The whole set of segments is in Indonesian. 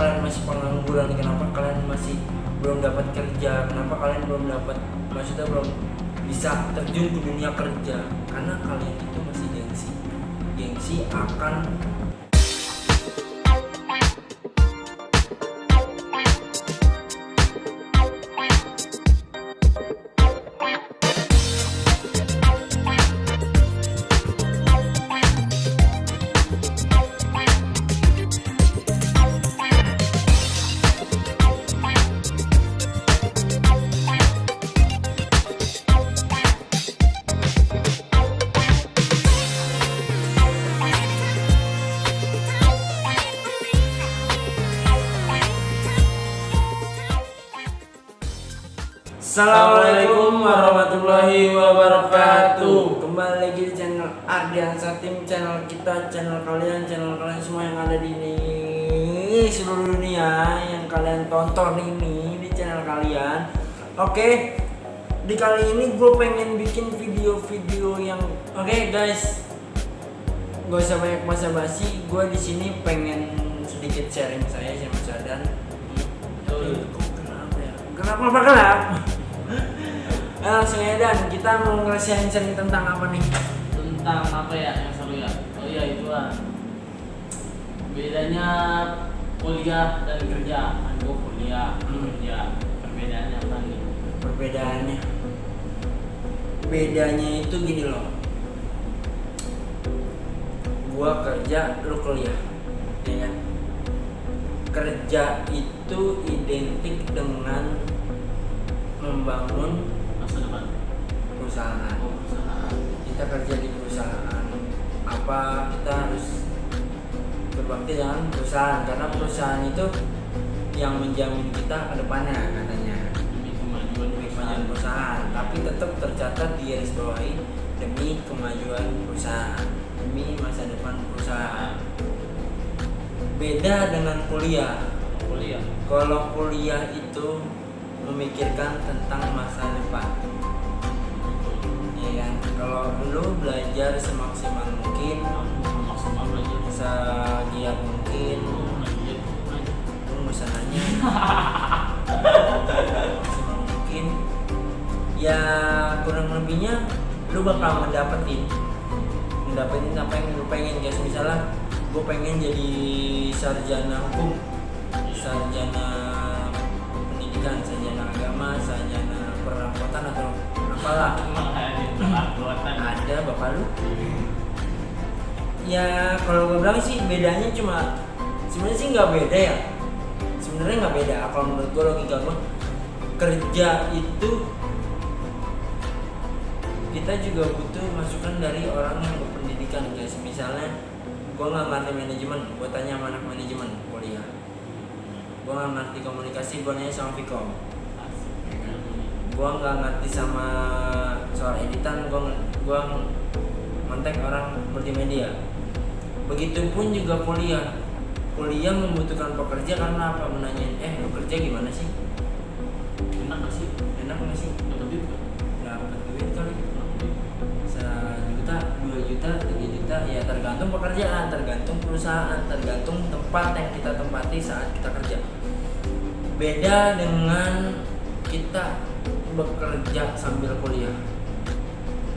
kalian masih pengangguran, kenapa kalian masih belum dapat kerja, kenapa kalian belum dapat, maksudnya belum bisa terjun ke dunia kerja, karena kalian itu masih gengsi akan Assalamualaikum warahmatullahi wabarakatuh. Kembali lagi di channel Ardiansa Tim, channel kita, channel kalian semua yang ada di seluruh dunia yang kalian tonton ini di channel kalian. Oke, di kali ini gue pengen bikin video-video yang guys, gak usah banyak basa-basi. Gue di sini pengen sedikit sharing saya sama Sadan. Kenapa? Langsung ya Dan, kita mau ngerasain tentang apa nih? Tentang apa ya yang seru ya? Oh iya itu lah. Bedanya kuliah dan kerja. Aku kuliah, kerja. Perbedaannya apa nih? Bedanya itu gini loh. Gua kerja, lu kuliah, ya kan? Kerja itu identik dengan membangun Masa depan perusahaan. perusahaan. Kita kerja di perusahaan, apa kita harus berbakti dengan perusahaan, karena perusahaan itu yang menjamin kita ke depannya katanya, Demi kemajuan perusahaan. Tapi tetap tercatat di garis bawahi, demi kemajuan perusahaan, demi masa depan perusahaan. Beda dengan kuliah. Kuliah. Kalau kuliah itu memikirkan tentang masa depan, ya kan? Kalau lu belajar semaksimal mungkin, Maksimal belajar. segiat mungkin, lu usahanya maksimal mungkin, ya kurang lebihnya lu bakal mendapetin apa yang lu pengen. Guys, misalnya gue pengen jadi sarjana hukum, sarjana pendidikan, sarjana agama, sarjana perabotan atau apalah. Ada bapak lu. Ya kalau gue bilang sih bedanya cuma, sebenarnya sih nggak beda ya. Sebenarnya nggak beda. Kalau menurut gue, logika gue, kerja itu kita juga butuh masukan dari orang yang berpendidikan, guys. Misalnya gue nggak ngerti manajemen, gue tanya sama anak manajemen kuliah. Gue nggak ngerti komunikasi, gue nanya sama Vkom. Gue nggak ngerti sama soal editan, gue kontak orang multimedia. Begitupun juga kuliah membutuhkan pekerja, karena apa? Menanyain, lu kerja gimana sih? Enak gak sih? Enak nggak sih? Dapat duit gak? Dapat duit kali. 1 juta, 2 juta, 3 juta, ya tergantung pekerjaan, tergantung perusahaan, tergantung tempat yang kita tempati saat kita kerja. Beda dengan kita bekerja sambil kuliah.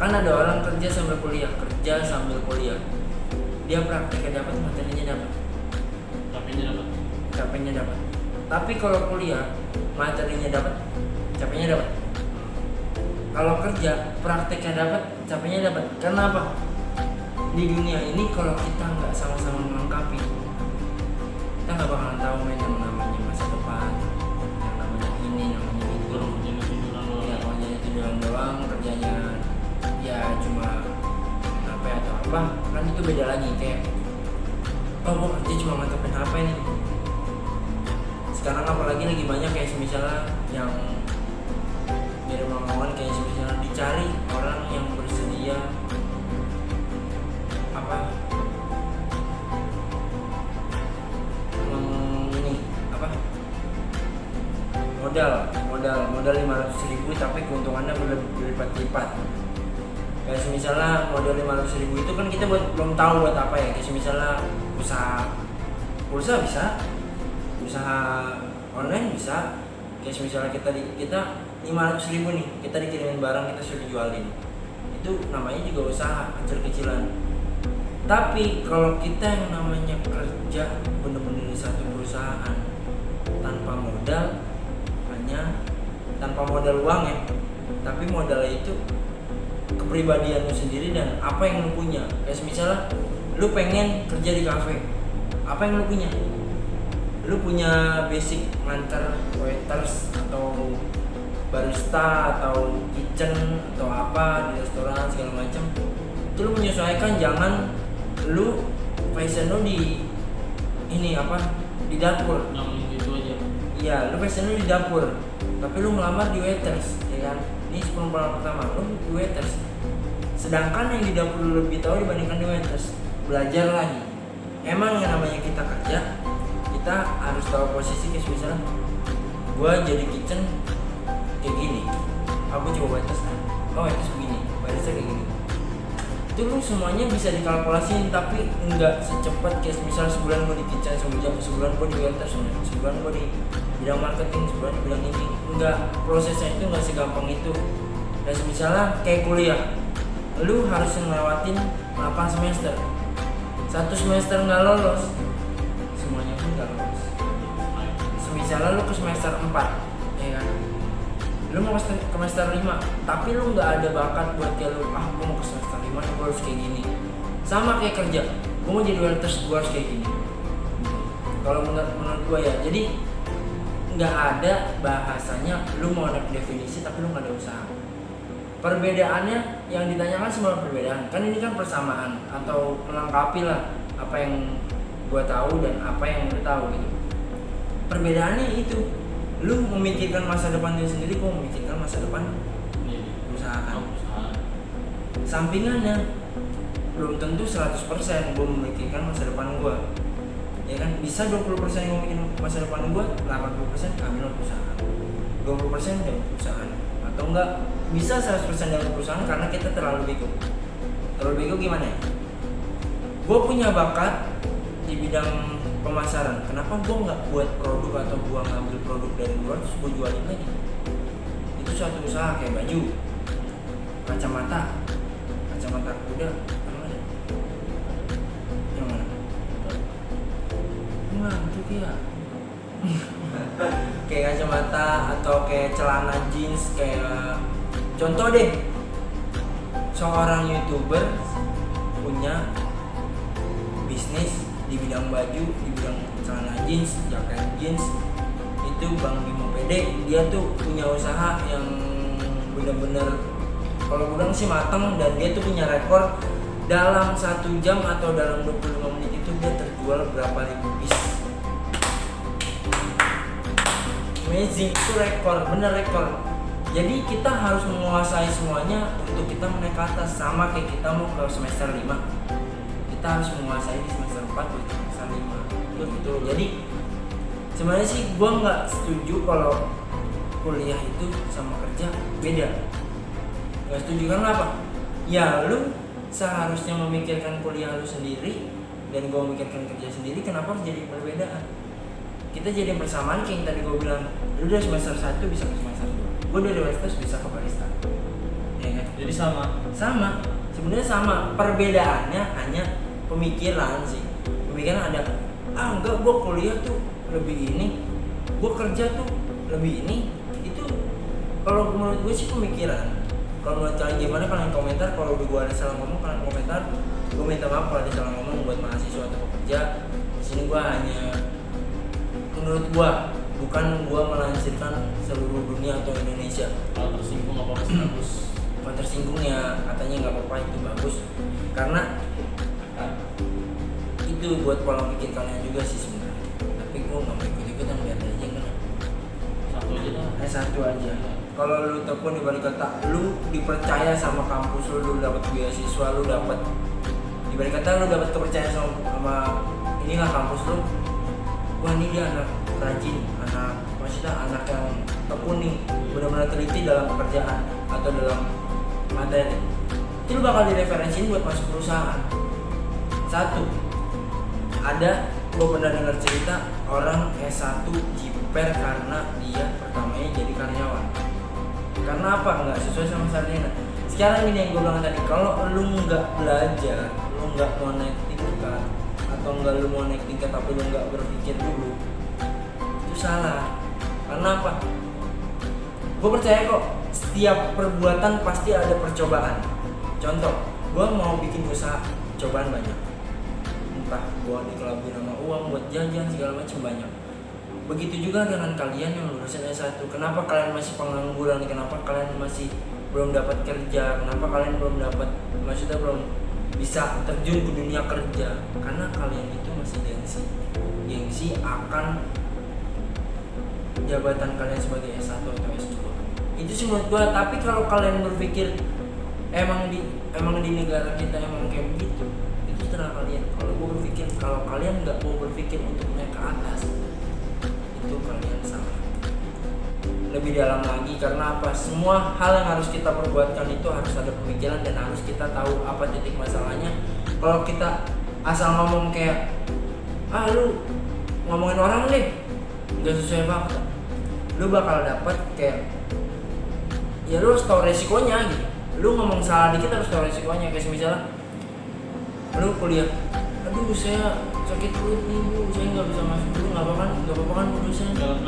Kan ada orang kerja sambil kuliah, dia prakteknya dapat, materinya dapat, capeknya dapat. Tapi kalau kuliah, materinya dapat, capeknya dapat. Kalau kerja, prakteknya dapat, capeknya dapat. Karena apa? Di dunia ini kalau kita nggak sama-sama melengkapi, kita nggak bakalan tahu yang namanya masa depan, yang namanya ini, namanya itu. Ya kerjanya tiduran doang, kerjanya ya cuma HP atau apa, kan itu beda lagi. Kayak mau kerja cuma mantepin HP nih. Sekarang apalagi lagi banyak kayak misalnya yang ngirim omongan, kayak misalnya dicari orang yang bersedia modal 500.000 tapi keuntungannya berlipat-lipat. Kayak misalnya modal 500.000 itu kan kita belum tahu buat apa ya. Kayak misalnya usaha bisa usaha online bisa kayak misalnya kita 500.000 nih, kita dikirimin barang, kita sudah jualin, itu namanya juga usaha kecil-kecilan. Tapi kalau kita yang namanya kerja bener-bener di satu perusahaan tanpa modal, hanya tanpa modal uang ya, tapi modalnya itu kepribadian lu sendiri dan apa yang lu punya. Kayak misalnya lu pengen kerja di kafe, apa yang lu punya? Lu punya basic nganter waiters atau barista atau kitchen atau apa di restoran segala macam. Itu lu menyesuaikan, jangan lu passion lu di ini apa di dapur. Yang itu aja. Iya, lu passion lu di dapur, tapi lu melamar di waiters, ya kan? Ini 10 bulan pertama lu di waiters. Sedangkan yang di dapur lu lebih tahu dibandingkan di waiters. Belajar lagi. Emang yang namanya kita kerja, kita harus tahu posisi. Kayak misalnya gua jadi kitchen kayak gini, aku coba waiters kan, oh waiters begini, barista kayak gini. Itu lu semuanya bisa dikalkulasiin, tapi enggak secepat kayak misalnya sebulan gua di kitchen, sebulan gua di waiters, sebulan gua di bidang marketing, sebulan di bidang ini. Enggak, prosesnya itu enggak segampang itu. Dan misalnya kayak kuliah, lu harus ngelewatin 8 semester. 1 semester nggak lolos, semuanya pun nggak lolos. Misalnya lu ke semester 4, ya kan? Lu mau ke semester 5, tapi lu nggak ada bakat buat kayak lu, gua mau ke semester 5, gua harus kayak gini. Sama kayak kerja, gua mau jadi waiters, gua harus kayak gini. Kalau menurut gua ya, jadi nggak ada bahasanya lu mau ada definisi tapi lu nggak ada usaha. Perbedaannya yang ditanyakan semua perbedaan, kan ini kan persamaan atau melengkapi lah apa yang gua tahu dan apa yang lu tahu gitu. Perbedaannya itu, lu memikirkan masa depan diri sendiri, gua memikirkan masa depan usaha. Sampingannya belum tentu 100% gua memikirkan masa depan gua, ya kan? Bisa 20% yang memikirkan masa depan gua, 80% ambil perusahaan, 20% dari perusahaan, atau enggak bisa 100% dari perusahaan karena kita terlalu bego. Terlalu bego gimana ya? Gue punya bakat di bidang pemasaran, kenapa gue nggak buat produk atau gue ngambil produk dari luar terus gue jualin lagi? Itu suatu usaha. Kayak baju, kacamata kuda, yang mana? Ngantuk ya. Kayak kacamata atau kayak celana jeans, kayak contoh deh, seorang YouTuber punya bisnis di bidang baju, di bidang celana jeans, jaket jeans, itu Bang Bimo Pede. Dia tuh punya usaha yang bener-bener kalau bilang sih mateng, dan dia tuh punya rekor dalam 1 jam atau dalam 25 menit itu dia terjual berapa ribu piece. Amazing, itu rekor, bener rekor. Jadi kita harus menguasai semuanya untuk kita naik ke atas. Sama kayak kita mau ke semester 5, kita harus menguasai di semester 4 atau semester 5 gitu. Jadi sebenarnya sih gue nggak setuju kalau kuliah itu sama kerja beda. Nggak setuju kan apa? Ya lu seharusnya memikirkan kuliah lu sendiri dan gue memikirkan kerja sendiri. Kenapa harus jadi perbedaan? Kita jadi bersamaan kayak yang tadi gue bilang, lu dari semester 1 bisa ke semester 2, gue dari waiters bisa ke barista, ya kan? Jadi sama. Sebenarnya sama, perbedaannya hanya pemikiran sih. Pemikiran ada, enggak, gue kuliah tuh lebih ini, gue kerja tuh lebih ini. Itu kalau menurut gue sih pemikiran. Kalau menurut kalian gimana, kalian komentar. Kalau udah gue ada salah ngomong, kalian komentar. Gue minta maaf kalau ada salah ngomong buat mahasiswa atau pekerja. Di sini gue hanya menurut gua, bukan gua melansirkan seluruh dunia atau Indonesia. Kalau tersinggung apa sih bagus? Kalau tersinggung ya katanya nggak apa-apa, itu bagus. Karena itu buat pola pikir kalian juga sih sebenarnya. Tapi gua nggak mau ikut-ikutan, biar aja kan. Satu aja lah. Satu aja. Kalau lu tekun di balik kata, lu dipercaya sama kampus lu dapat beasiswa, lu dapat di balik kata lu dapat kepercayaan sama inilah kampus lu. Wah, ini dia anak rajin, maksudnya anak yang tekun nih, benar-benar teliti dalam pekerjaan atau dalam materi. Itu lu bakal direferensiin buat masuk perusahaan. Satu, ada gue pernah dengar cerita orang S1 jiper karena dia pertamanya jadi karyawan. Karena apa? Nggak sesuai sama sarjana. Sekarang ini yang gue bilang tadi, kalau lu nggak belajar, lu nggak mau naik tingkat, atau nggak lu mau naik tingkat tapi lu nggak berpikir dulu, itu salah. Karena apa? Gue percaya kok setiap perbuatan pasti ada percobaan. Contoh, gue mau bikin usaha, cobaan banyak. Entah gue dikelabui sama uang buat jajan segala macam banyak. Begitu juga dengan kalian yang lulusan S1. Kenapa kalian masih pengangguran? Kenapa kalian masih belum dapat kerja? Kenapa kalian belum dapat, maksudnya belum bisa terjun ke dunia kerja? Karena kalian itu masih gengsi akan jabatan kalian sebagai S1 atau S2. Itu sih menurut gua. Tapi kalau kalian berpikir emang di negara kita emang kayak begitu, itu terserah kalian. Kalau gua berpikir, kalau kalian nggak mau berpikir untuk naik ke atas, itu kalian salah. Lebih dalam lagi, karena apa? Semua hal yang harus kita perbuatkan itu harus ada pemikiran dan harus kita tahu apa titik masalahnya. Kalau kita asal ngomong kayak lu ngomongin orang deh nggak sesuai fakta, lu bakal dapat kayak ya lu harus tahu resikonya gitu. Lu ngomong salah dikit harus tahu resikonya. Kayak misalnya lu kuliah, aduh saya sakit perut nih bu, saya nggak bisa masuk dulu. Nggak apa-apa kan bu dosen, tinggalan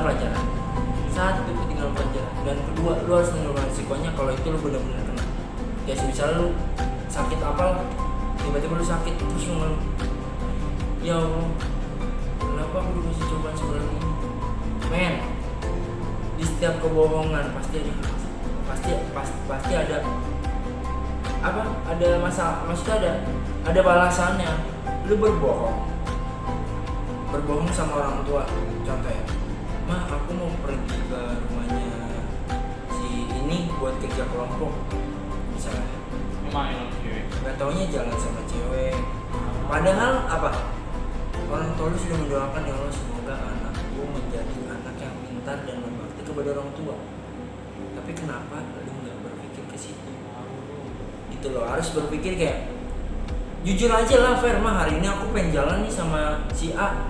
pelajaran. Satu, ketinggalan pelajaran. Dan kedua, lu harus menurunkan resikonya kalau itu lu benar-benar kena. Kayak misalnya lu sakit apa, tiba-tiba lu sakit terus lu ngeluh, ya Allah kenapa aku dikasih cobaan seberat ini. Men, di setiap kebohongan pasti ada apa, ada masalah, maksudnya ada balasannya. Lu berbohong sama orang tua, contoh ya, mah aku mau pergi ke rumahnya si ini buat kerja kelompok misalnya, nggak taunya jalan sama cewek. Padahal apa, orang tua lu sudah mendoakan, ya Allah semoga anakku menjadi anak yang pintar dan berbakti kepada orang tua. Tapi kenapa lu nggak berpikir ke situ? Gitu loh, harus berpikir kayak jujur aja lah, Fer, mah hari ini aku pengen jalan nih sama si A,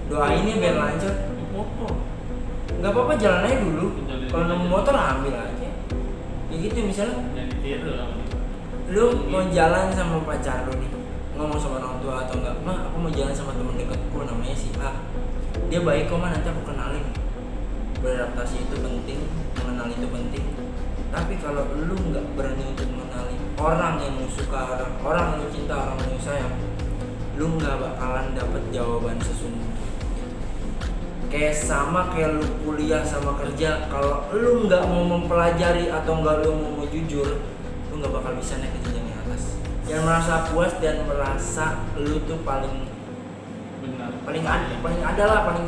doain ya biar lancar. Nggak apa-apa, jalan aja dulu. Kalau nemu motor ambil aja. Ya gitu misalnya. Lu mau jalan sama pacar lu nih, ngomong sama orang tua atau enggak, mah aku mau jalan sama temen dekatku namanya si A, dia baik kok mah, nanti aku kenalin. Beradaptasi itu penting, mengenal itu penting. Tapi kalau lu nggak berani untuk mengenali orang yang lu suka, orang yang lu cinta, orang yang lu sayang, lu nggak bakalan dapet jawaban sesungguhnya. Kayak sama kayak lu kuliah sama kerja, kalau lu nggak mau mempelajari atau nggak lu mau jujur, lu nggak bakal bisa naik ke jenjang yang atas. Yang merasa puas dan merasa lu tuh paling ada lah, paling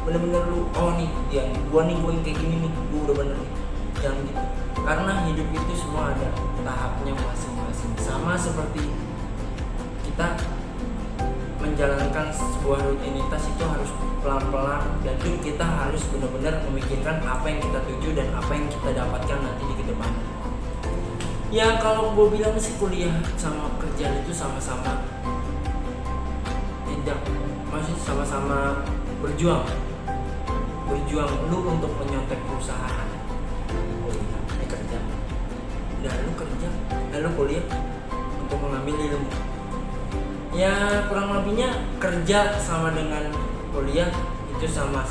bener-bener lu, oh nih yang gua yang kayak gini nih, gua udah bener nih. Jangan gitu, karena hidup itu semua ada tahapnya masing-masing. Sama seperti kita menjalankan sebuah rutinitas, itu harus pelan-pelan dan kita harus benar-benar memikirkan apa yang kita tuju dan apa yang kita dapatkan nanti di kedepan. Ya kalau gue bilang sih, kuliah sama kerjaan itu sama-sama tidak, maksudnya sama-sama berjuang lu untuk menyontek perusahaan. Kerja, dan lu kerja, dan lu kuliah untuk mengambil ilmu. Ya kurang lebihnya kerja sama dengan kuliah itu sama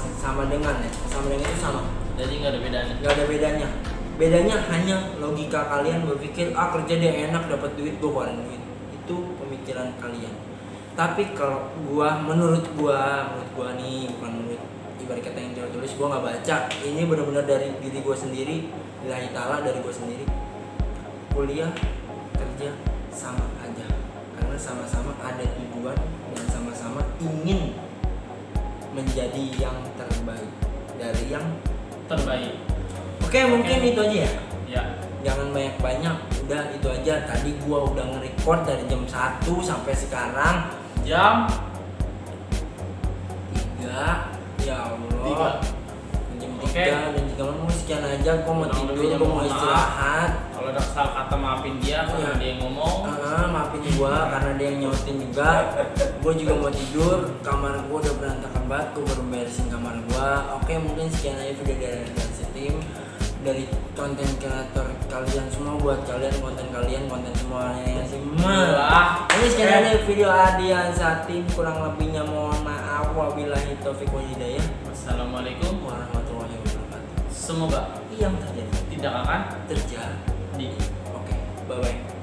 dengan itu sama. Jadi nggak ada bedanya. Bedanya hanya logika kalian berpikir, kerja dia enak, dapat duit, gua keluarin duit. Itu pemikiran kalian. Tapi kalau menurut gua nih, bukan menurut ibarat kata yang tulis, gua nggak baca. Ini benar-benar dari diri gua sendiri, lillahi ta'ala, dari gua sendiri. Kuliah, kerja sama aja, karena sama-sama ada tujuan dan sama-sama ingin menjadi yang terbaik dari yang terbaik. Oke, mungkin itu aja ya. Ya. Jangan banyak-banyak, udah itu aja. Tadi gua udah nge-record dari jam 1 sampai sekarang jam 3. Ya Allah. Jam 3 dan jika mau sekian aja, gua mau tidur, gua mau istirahat. Kalau ada salah kata maafin dia karena dia yang ngomong. Maafin gua karena dia yang nyautin juga. Gua juga mau tidur, kamar gua udah berantakan banget, gua baru beresin kamar gua. Oke, mungkin sekian aja video dari Ardiansa Tim, dari konten kreator kalian semua, buat kalian konten semuanya sih. Ini sekian aja video Ardiansa Tim, kurang lebihnya mohon maaf, wabillahi taufiq wal hidayah. Wassalamualaikum Warahmatullahi wabarakatuh. Semoga Yang terjadi tidak akan terjadi. di Oke, bye bye.